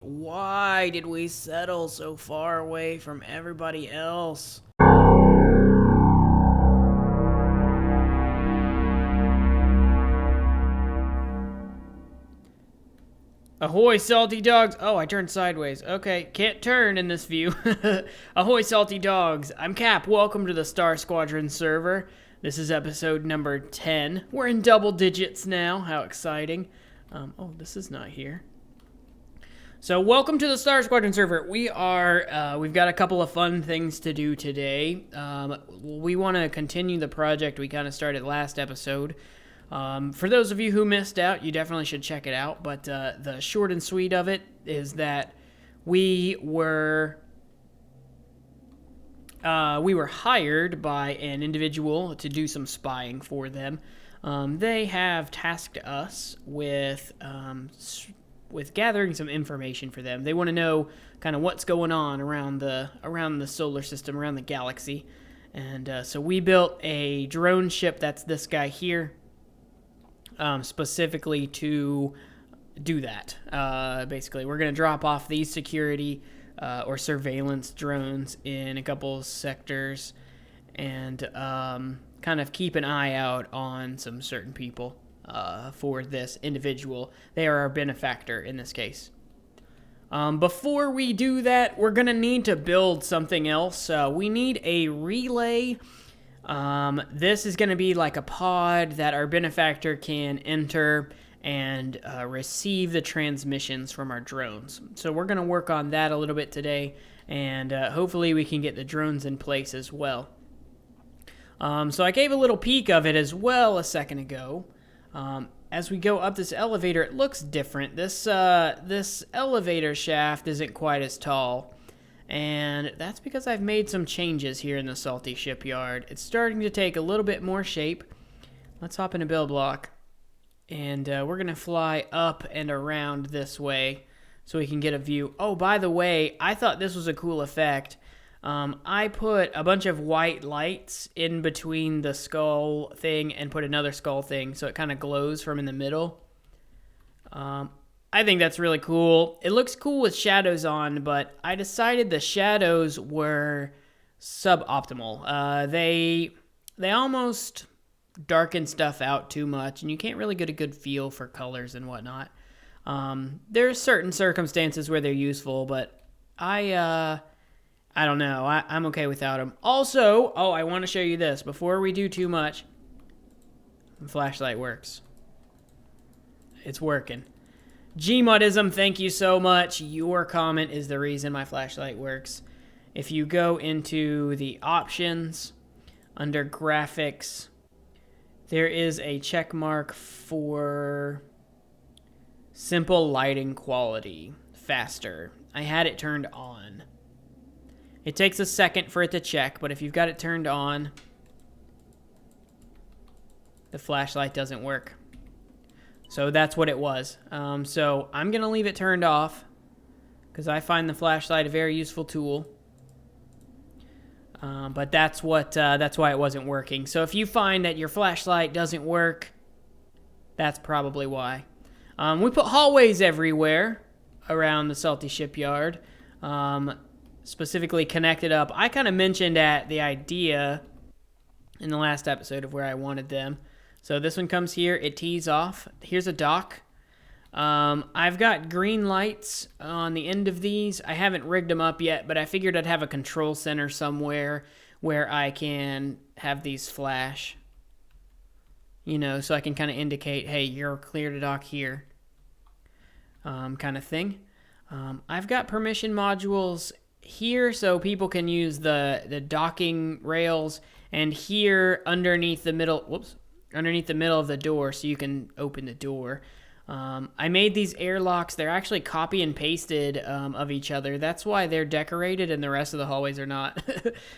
Why did we settle so far away from everybody else? Ahoy, salty dogs! Oh, I turned sideways. Okay, can't turn in this view. Ahoy, salty dogs! I'm Cap. Welcome to the Star Squadron server. This is episode number 10. We're in double digits now. How exciting. Oh, this is not here. So, welcome to the Star Squadron server. We've got a couple of fun things to do today. We want to continue the project we kind of started last episode. For those of you who missed out, you definitely should check it out. But the short and sweet of it is that we were hired by an individual to do some spying for them. They have tasked us with gathering some information for them. They want to know kind of what's going on around the solar system, around the galaxy. And so we built a drone ship. That's this guy here. Specifically to do that. Basically, we're going to drop off these security or surveillance drones in a couple sectors and kind of keep an eye out on some certain people for this individual. They are our benefactor in this case. Before we do that, we're going to need to build something else. We need a relay. This is going to be like a pod that our benefactor can enter and receive the transmissions from our drones. So we're going to work on that a little bit today, and hopefully we can get the drones in place as well. So I gave a little peek of it as well a second ago. As we go up this elevator, it looks different. This elevator shaft isn't quite as tall. And that's because I've made some changes here in the Salty Shipyard. It's starting to take a little bit more shape. Let's hop in a build block. And we're going to fly up and around this way so we can get a view. Oh, by the way, I thought this was a cool effect. I put a bunch of white lights in between the skull thing and put another skull thing so it kind of glows from in the middle. I think that's really cool. It looks cool with shadows on, but I decided the shadows were suboptimal. They almost darken stuff out too much, and you can't really get a good feel for colors and whatnot. There's certain circumstances where they're useful, but I don't know. I'm okay without them. Also, I want to show you this. Before we do too much, the flashlight works. It's working. GMODISM, thank you so much. Your comment is the reason my flashlight works. If you go into the options, under graphics, there is a check mark for simple lighting quality, faster. I had it turned on. It takes a second for it to check, but if you've got it turned on, the flashlight doesn't work. So that's what it was. So I'm going to leave it turned off because I find the flashlight a very useful tool. But that's why it wasn't working. So if you find that your flashlight doesn't work, that's probably why. We put hallways everywhere around the Salty Shipyard, specifically connected up. I kind of mentioned at the idea in the last episode of where I wanted them. So this one comes here, it tees off. Here's a dock. I've got green lights on the end of these. I haven't rigged them up yet, but I figured I'd have a control center somewhere where I can have these flash. So I can kind of indicate, hey, you're clear to dock here. Kind of thing. I've got permission modules here so people can use the docking rails, and here underneath the middle of the door so you can open the door. I made these airlocks. They're actually copy and pasted of each other. That's why they're decorated and the rest of the hallways are not.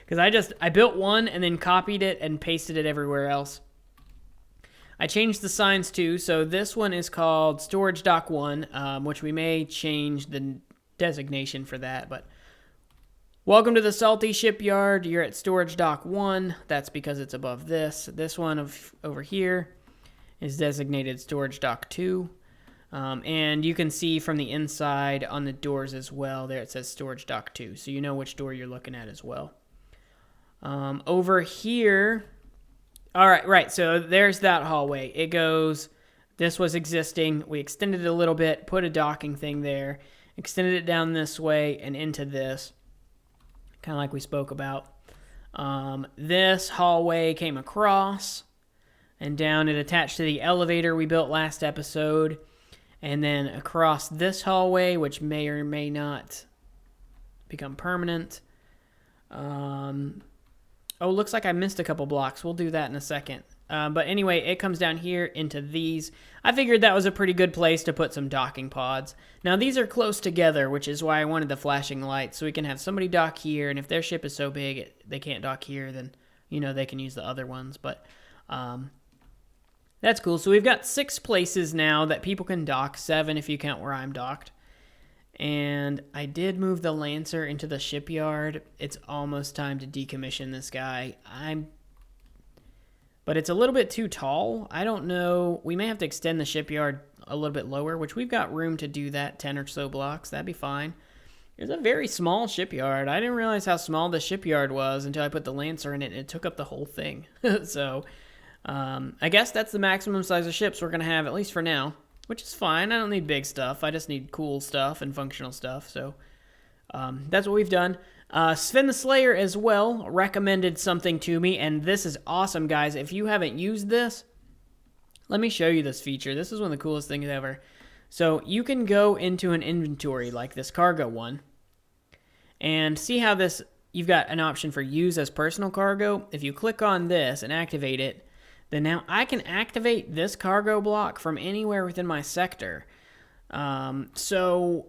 Because I built one and then copied it and pasted it everywhere else. I changed the signs too. So this one is called Storage Dock 1, which we may change the designation for that. But welcome to the Salty Shipyard. You're at Storage Dock 1. That's because it's above this. This one over here is designated Storage Dock 2. And you can see from the inside on the doors as well, there it says storage dock 2, so you know which door you're looking at as well. Over here, all right, so there's that hallway. It goes, this was existing, we extended it a little bit, put a docking thing there, extended it down this way and into this, kind of like we spoke about. This hallway came across and down, it attached to the elevator we built last episode, and then across this hallway, which may or may not become permanent. Oh, looks like I missed a couple blocks. We'll do that in a second. But anyway, it comes down here into these. I figured that was a pretty good place to put some docking pods. Now, these are close together, which is why I wanted the flashing lights, so we can have somebody dock here, and if their ship is so big they can't dock here, then, you know, they can use the other ones. But that's cool. So we've got 6 places now that people can dock, 7 if you count where I'm docked. And I did move the Lancer into the shipyard. It's almost time to decommission this guy. But it's a little bit too tall. I don't know. We may have to extend the shipyard a little bit lower, which we've got room to do that, 10 or so blocks. That'd be fine. It's a very small shipyard. I didn't realize how small the shipyard was until I put the Lancer in it, and it took up the whole thing. So I guess that's the maximum size of ships we're going to have, at least for now. Which is fine. I don't need big stuff. I just need cool stuff and functional stuff. So that's what we've done. Sven the Slayer as well recommended something to me, and this is awesome, guys. If you haven't used this, let me show you this feature. This is one of the coolest things ever. So you can go into an inventory like this cargo one and see how this, you've got an option for use as personal cargo. If you click on this and activate it, then now I can activate this cargo block from anywhere within my sector. So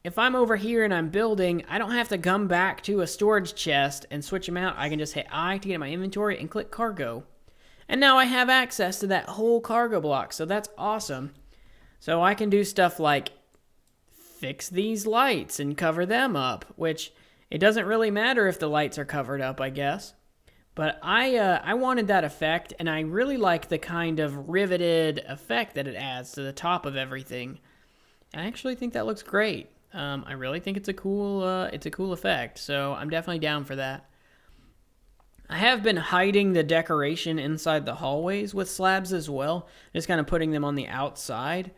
if I'm over here and I'm building, I don't have to come back to a storage chest and switch them out. I can just hit I to get in my inventory and click cargo. And now I have access to that whole cargo block. So that's awesome. So I can do stuff like fix these lights and cover them up, which it doesn't really matter if the lights are covered up, I guess. But I wanted that effect, and I really like the kind of riveted effect that it adds to the top of everything. I actually think that looks great. I really think it's a cool effect, so I'm definitely down for that. I have been hiding the decoration inside the hallways with slabs as well, just kind of putting them on the outside,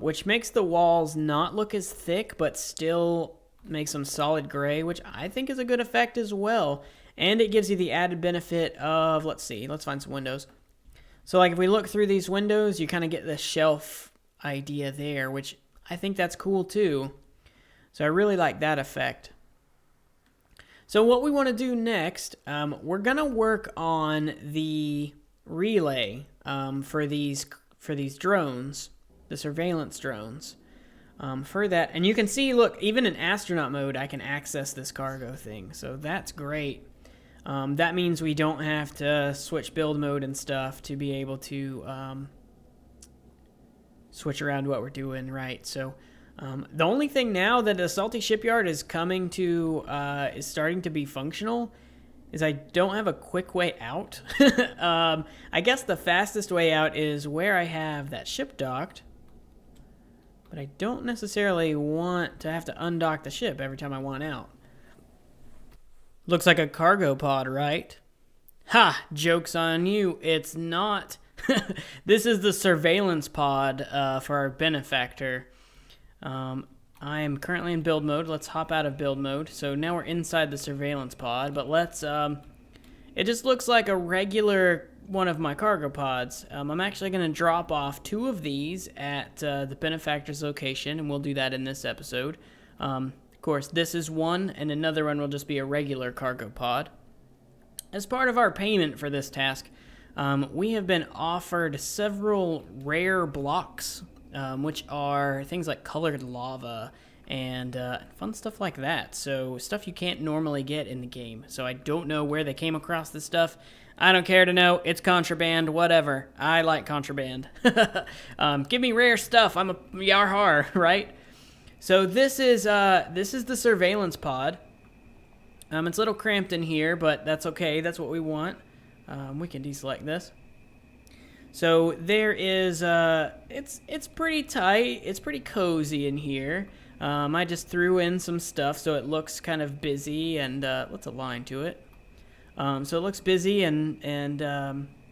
which makes the walls not look as thick, but still makes them solid gray, which I think is a good effect as well. And it gives you the added benefit of, let's find some windows. So like if we look through these windows, you kind of get the shelf idea there, which I think that's cool too. So I really like that effect. So what we want to do next, we're going to work on the relay for these drones, the surveillance drones. For that, and you can see, look, even in astronaut mode, I can access this cargo thing. So that's great. That means we don't have to switch build mode and stuff to be able to switch around what we're doing, right? So the only thing now that the Salty Shipyard is coming to, is starting to be functional, is I don't have a quick way out. I guess the fastest way out is where I have that ship docked, but I don't necessarily want to have to undock the ship every time I want out. Looks like a cargo pod, right? Ha! Joke's on you. It's not. This is the surveillance pod for our benefactor. I am currently in build mode. Let's hop out of build mode. So now we're inside the surveillance pod, but let's... it just looks like a regular one of my cargo pods. I'm actually going to drop off 2 of these at the benefactor's location, and we'll do that in this episode. Of course, this is one, and another one will just be a regular cargo pod. As part of our payment for this task, we have been offered several rare blocks, which are things like colored lava and fun stuff like that. So stuff you can't normally get in the game. So I don't know where they came across this stuff. I don't care to know. It's contraband, whatever. I like contraband. Give me rare stuff. I'm a yar-har, right? So this is the surveillance pod. It's a little cramped in here, but that's okay. That's what we want. We can deselect this. So there is, it's pretty tight. It's pretty cozy in here. I just threw in some stuff so it looks kind of busy, and let's align to it. So it looks busy and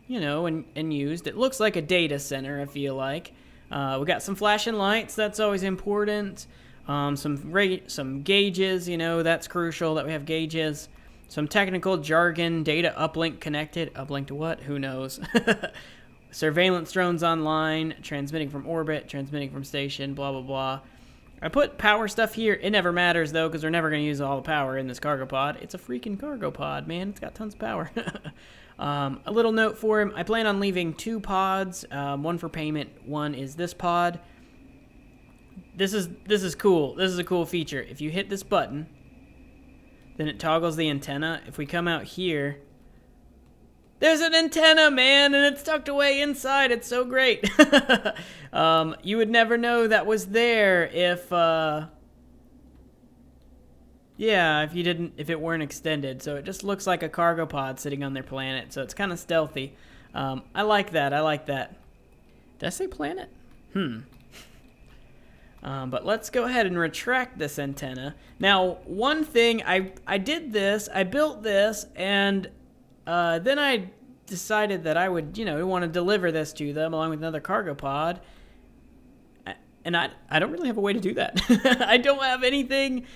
you know, and used. It looks like a data center, I feel like. We got some flashing lights. That's always important. Some gauges, you know, that's crucial that we have gauges. Some technical jargon, data uplink connected. Uplink to what? Who knows? Surveillance drones online, transmitting from orbit, transmitting from station, blah, blah, blah. I put power stuff here. It never matters, though, because we're never going to use all the power in this cargo pod. It's a freaking cargo pod, man. It's got tons of power. A little note for him. I plan on leaving 2 pods, one for payment. One is this pod. This is cool. This is a cool feature. If you hit this button, then it toggles the antenna. If we come out here, there's an antenna, man, and it's tucked away inside. It's so great. You would never know that was there if it weren't extended. So it just looks like a cargo pod sitting on their planet. So it's kind of stealthy. I like that. I like that. Did I say planet? But let's go ahead and retract this antenna. Now, one thing, I did this, I built this, and then I decided that I would, you know, want to deliver this to them along with another cargo pod. And I don't really have a way to do that. I don't have anything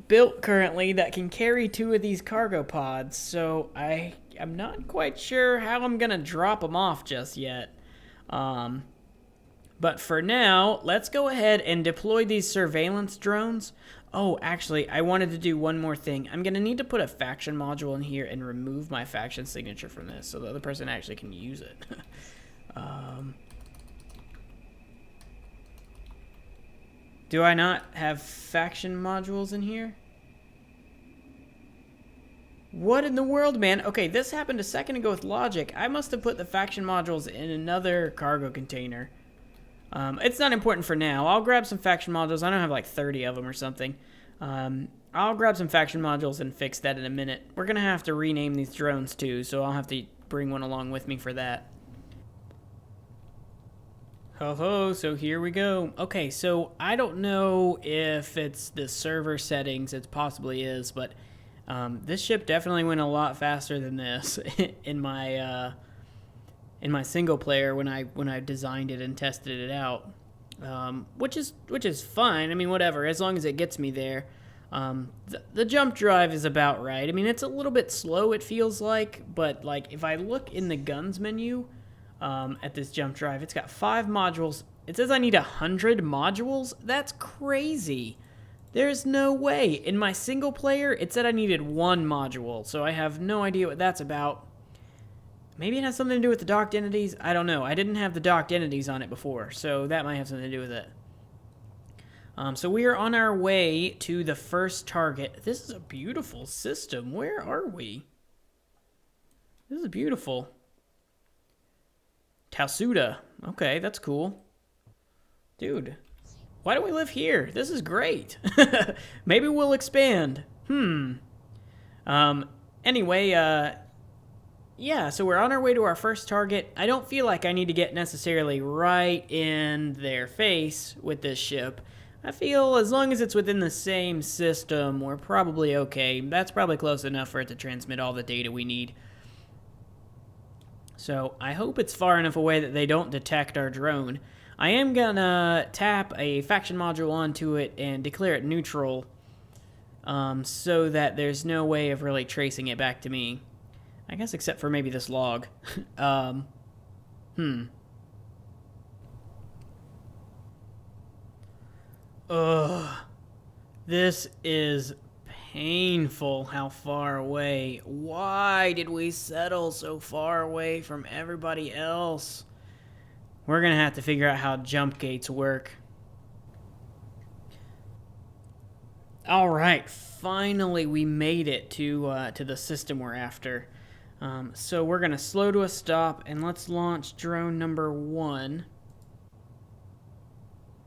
built currently that can carry 2 of these cargo pods, so I'm not quite sure how I'm going to drop them off just yet. But for now, let's go ahead and deploy these surveillance drones. Oh, actually, I wanted to do one more thing. I'm going to need to put a faction module in here and remove my faction signature from this so the other person actually can use it. Do I not have faction modules in here? What in the world, man? Okay, this happened a second ago with logic. I must have put the faction modules in another cargo container. It's not important for now. I'll grab some faction modules. I don't have like 30 of them or something. I'll grab some faction modules and fix that in a minute. We're going to have to rename these drones too, so I'll have to bring one along with me for that. Ho, so here we go. Okay, so I don't know if it's the server settings. It possibly is, but this ship definitely went a lot faster than this in my single player when I designed it and tested it out, which is fine. I mean, whatever, as long as it gets me there. The jump drive is about right. I mean, it's a little bit slow, it feels like, but like if I look in the guns menu at this jump drive, it's got 5 modules. It says I need 100 modules. That's crazy. There's no way. In my single player, it said I needed 1 module, so I have no idea what that's about. Maybe it has something to do with the docked entities. I don't know. I didn't have the docked entities on it before, so that might have something to do with it. So we are on our way to the first target. This is a beautiful system. Where are we? This is beautiful. Tausuda. Okay, that's cool. Dude, why don't we live here? This is great. Maybe we'll expand. Anyway, yeah, so we're on our way to our first target. I don't feel like I need to get necessarily right in their face with this ship. I feel as long as it's within the same system, we're probably okay. That's probably close enough for it to transmit all the data we need. So I hope it's far enough away that they don't detect our drone. I am gonna tap a faction module onto it and declare it neutral, so that there's no way of really tracing it back to me. I guess except for maybe this log. Ugh. This is painful how far away. Why did we settle so far away from everybody else? We're gonna have to figure out how jump gates work. All right, finally we made it to the system we're after. So we're gonna slow to a stop and let's launch drone number 1.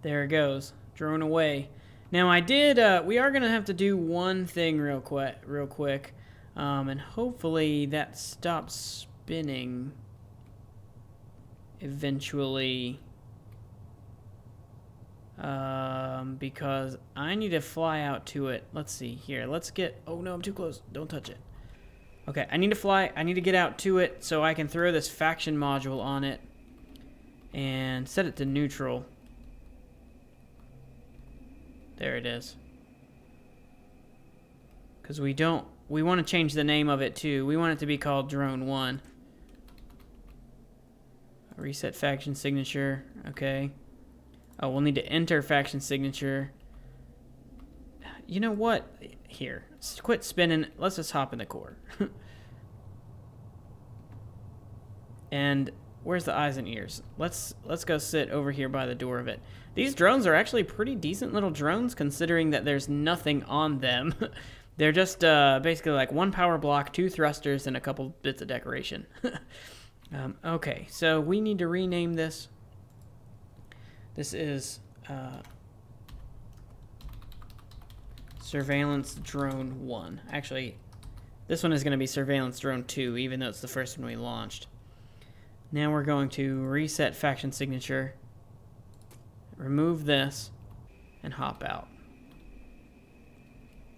There it goes, drone away. Now I did. We are gonna have to do one thing real quick, and hopefully that stops spinning. eventually, because I need to fly out to it. Let's see here. Let's get, oh no, I'm too close. Don't touch it. Okay, I need to fly. I need to get out to it so I can throw this faction module on it and set it to neutral. There it is. Because we want to change the name of it too. We want it to be called Drone 1. Reset faction signature. Okay. Oh, we'll need to enter faction signature. You know what? Here. Quit spinning. Let's just hop in the core. And where's the eyes and ears? Let's go sit over here by the door of it. These drones are actually pretty decent little drones considering that there's nothing on them. They're just basically like one power block, 2 thrusters, and a couple bits of decoration. Okay, so we need to rename this. This is Surveillance Drone 1. Actually, this one is going to be Surveillance Drone 2, even though it's the first one we launched. Now we're going to reset faction signature, remove this, and hop out.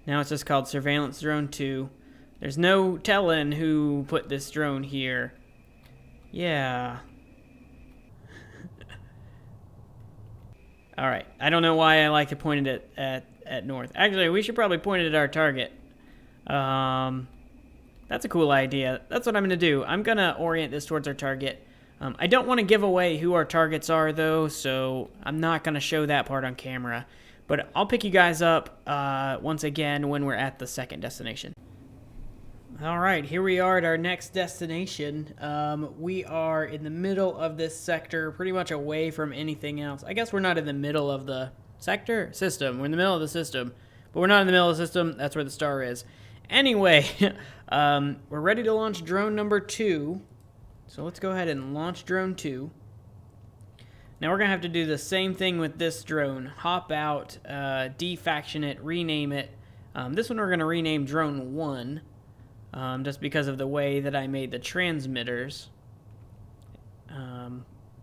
Now it's just called Surveillance Drone 2. There's no telling who put this drone here. Yeah. Alright, I don't know why I like to point it at north. Actually, we should probably point it at our target. That's a cool idea. That's what I'm going to do. I'm going to orient this towards our target. I don't want to give away who our targets are, though, so I'm not going to show that part on camera. But I'll pick you guys up once again when we're at the second destination. Alright, here we are at our next destination. We are in the middle of this sector, pretty much away from anything else. I guess we're not in the middle of the sector? System. We're in the middle of the system. But we're not in the middle of the system. That's where the star is. Anyway, we're ready to launch drone number 2. So let's go ahead and launch drone 2. Now we're going to have to do the same thing with this drone. Hop out, defaction it, rename it. This one we're going to rename drone 1. Just because of the way that I made the transmitters.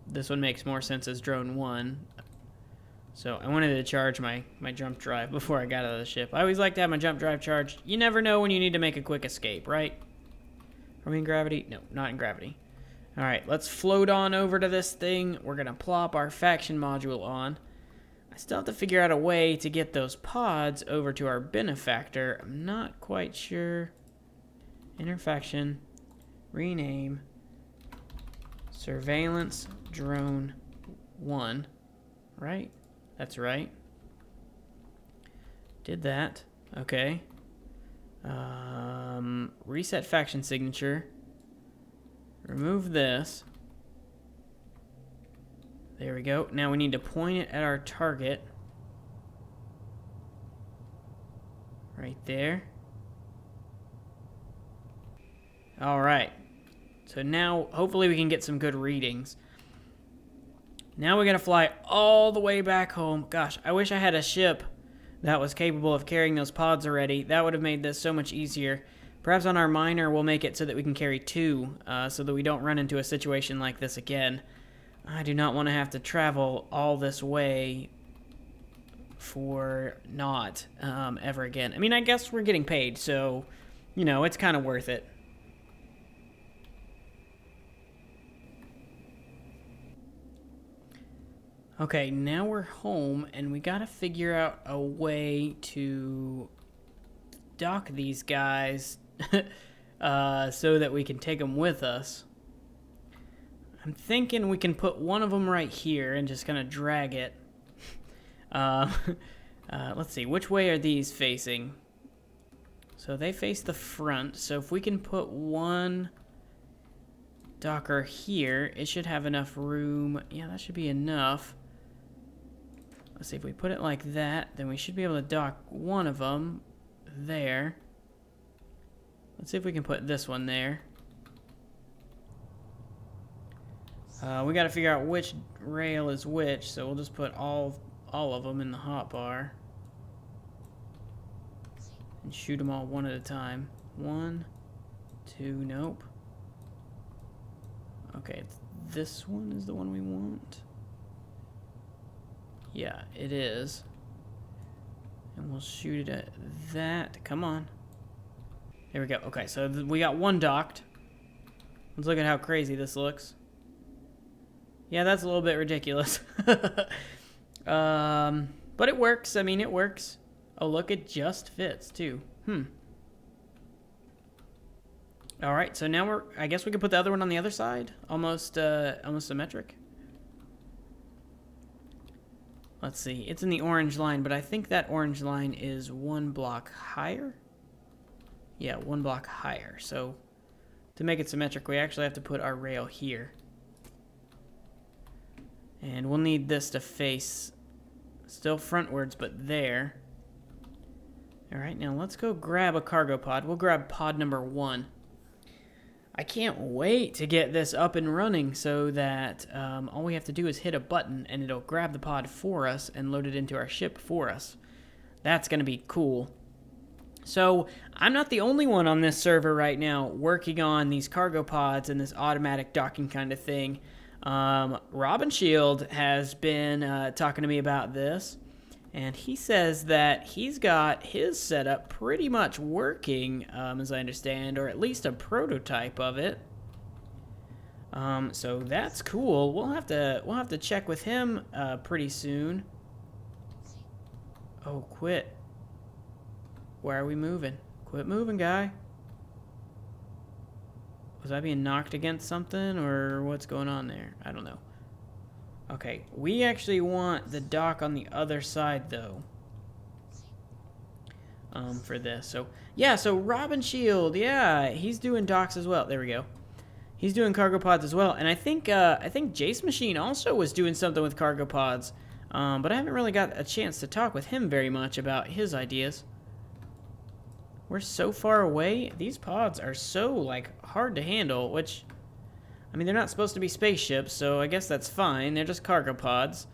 This one makes more sense as drone 1. So I wanted to charge my jump drive before I got out of the ship. I always like to have my jump drive charged. You never know when you need to make a quick escape, right? Are we in gravity? No, not in gravity. Alright, let's float on over to this thing. We're going to plop our faction module on. I still have to figure out a way to get those pods over to our benefactor. I'm not quite sure. Interfaction, rename, Surveillance Drone 1, right? That's right. Did that. Okay. Reset faction signature. Remove this. There we go. Now we need to point it at our target. Right there. Alright, so now hopefully we can get some good readings. Now we're going to fly all the way back home. Gosh, I wish I had a ship that was capable of carrying those pods already. That would have made this so much easier. Perhaps on our miner we'll make it so that we can carry 2, so that we don't run into a situation like this again. I do not want to have to travel all this way for not ever again. I mean, I guess we're getting paid, so, you know, it's kind of worth it. Okay, now we're home, and we gotta figure out a way to dock these guys so that we can take them with us. I'm thinking we can put one of them right here and just kind of drag it. Let's see, which way are these facing? So they face the front, so if we can put one docker here, it should have enough room. Yeah, that should be enough. Let's see, if we put it like that, then we should be able to dock one of them there. Let's see if we can put this one there. We got to figure out which rail is which, so we'll just put all of them in the hotbar. And shoot them all one at a time. 1, 2, nope. Okay, it's this one is the one we want. Yeah, it is. And we'll shoot it at that. Come on. There we go. Okay, so we got one docked. Let's look at how crazy this looks. Yeah, that's a little bit ridiculous. But it works. I mean, it works. Oh, look, it just fits, too. All right, so now I guess we could put the other one on the other side. Almost symmetric. Let's see. It's in the orange line, but I think that orange line is one block higher. Yeah, one block higher. So to make it symmetric, we actually have to put our rail here. And we'll need this to face still frontwards, but there. All right, now let's go grab a cargo pod. We'll grab pod number 1. I can't wait to get this up and running so that all we have to do is hit a button and it'll grab the pod for us and load it into our ship for us. That's going to be cool. So I'm not the only one on this server right now working on these cargo pods and this automatic docking kind of thing. Rabenschild has been talking to me about this, and he says that he's got his setup pretty much working, as I understand, or at least a prototype of it. So that's cool. We'll have to check with him pretty soon. Oh, quit. Why are we moving? Quit moving, guy. Was I being knocked against something, or what's going on there? I don't know. Okay, we actually want the dock on the other side, though, for this. So, yeah, so Rabenschild, yeah, he's doing docks as well. There we go. He's doing cargo pods as well. And I think JaceMachine also was doing something with cargo pods, but I haven't really got a chance to talk with him very much about his ideas. We're so far away. These pods are so, like, hard to handle, which, I mean, they're not supposed to be spaceships, so I guess that's fine. They're just cargo pods.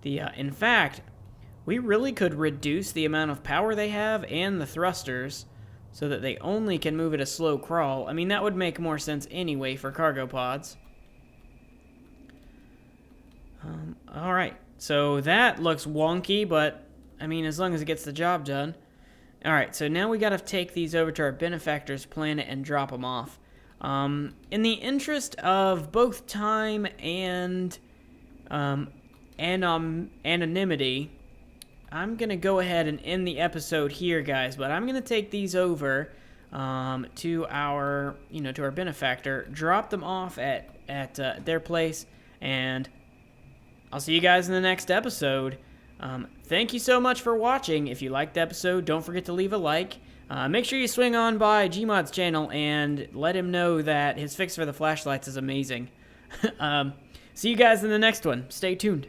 In fact, we really could reduce the amount of power they have and the thrusters so that they only can move at a slow crawl. I mean, that would make more sense anyway for cargo pods. All right, so that looks wonky, but, I mean, as long as it gets the job done. All right, so now we got to take these over to our benefactor's planet and drop them off. In the interest of both time and anonymity, I'm going to go ahead and end the episode here, guys, but I'm going to take these over to our benefactor, drop them off at their place, and I'll see you guys in the next episode. Thank you so much for watching. If you liked the episode, don't forget to leave a like. Make sure you swing on by Gmod's channel and let him know that his fix for the flashlights is amazing. See you guys in the next one. Stay tuned.